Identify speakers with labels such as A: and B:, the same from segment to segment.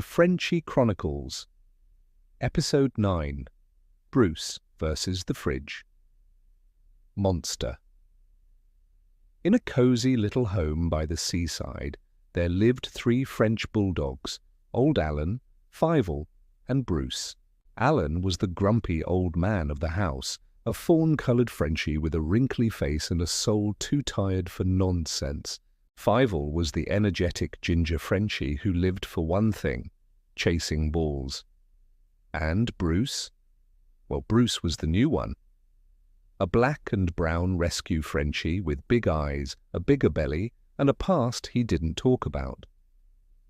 A: The Frenchie Chronicles, Ep.9, Bruce versus the Fridge. Monster. In a cozy little home by the seaside, there lived 3 French bulldogs, old Alan, Fival, and Bruce. Alan was the grumpy old man of the house, a fawn-coloured Frenchie with a wrinkly face and a soul too tired for nonsense. Fival was the energetic ginger Frenchie who lived for one thing, chasing balls. And Bruce? Well, Bruce was the new one. A black and brown rescue Frenchie with big eyes, a bigger belly, and a past he didn't talk about.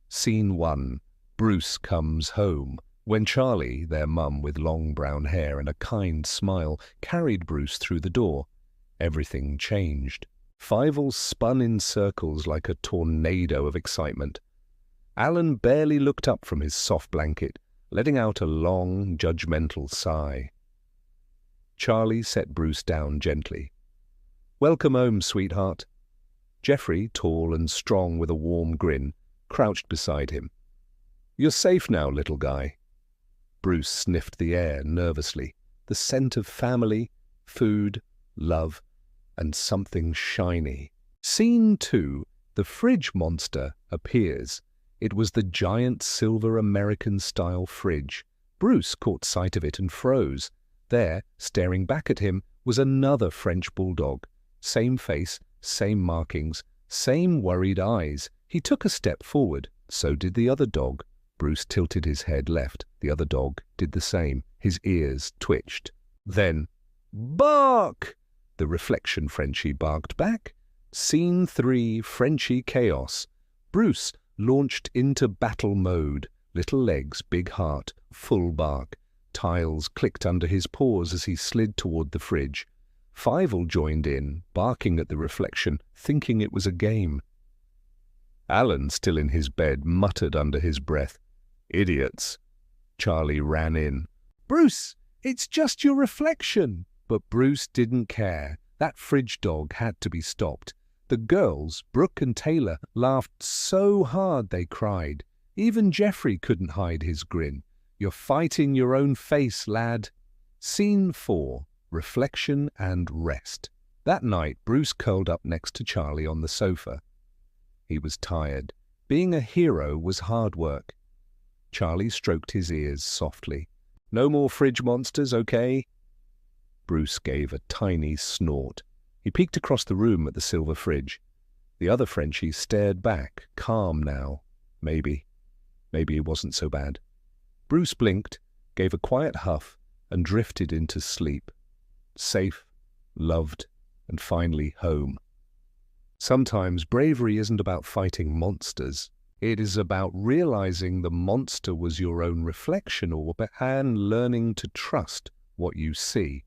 A: Scene 1. Bruce comes home, when Charlie, their mum with long brown hair and a kind smile, carried Bruce through the door. Everything changed. Fival spun in circles like a tornado of excitement. Alan barely looked up from his soft blanket, letting out a long, judgmental sigh. Charlie set Bruce down gently. "Welcome home, sweetheart." Geoffrey, tall and strong with a warm grin, crouched beside him. "You're safe now, little guy." Bruce sniffed the air nervously, the scent of family, food, love, and something shiny. Scene 2. The fridge monster appears. It was the giant silver American-style fridge. Bruce caught sight of it and froze. There, staring back at him, was another French bulldog. Same face, same markings, same worried eyes. He took a step forward. So did the other dog. Bruce tilted his head left. The other dog did the same. His ears twitched. Then, "Bark!" the reflection Frenchie barked back. Scene 3. Frenchie chaos. Bruce launched into battle mode. Little legs, big heart, full bark. Tiles clicked under his paws as he slid toward the fridge. Fival joined in, barking at the reflection, thinking it was a game. Alan, still in his bed, muttered under his breath, "Idiots." Charlie ran in. "Bruce, it's just your reflection." But Bruce didn't care. That fridge dog had to be stopped. The girls, Brooke and Taylor, laughed so hard they cried. Even Geoffrey couldn't hide his grin. "You're fighting your own face, lad." Scene 4. Reflection and rest. That night, Bruce curled up next to Charlie on the sofa. He was tired. Being a hero was hard work. Charlie stroked his ears softly. "No more fridge monsters, okay?" Bruce gave a tiny snort. He peeked across the room at the silver fridge. The other Frenchie stared back, calm now. Maybe it wasn't so bad. Bruce blinked, gave a quiet huff, and drifted into sleep. Safe, loved, and finally home. Sometimes bravery isn't about fighting monsters. It is about realizing the monster was your own reflection and learning to trust what you see.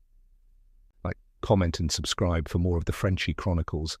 A: Like, comment, and subscribe for more of the Frenchie Chronicles.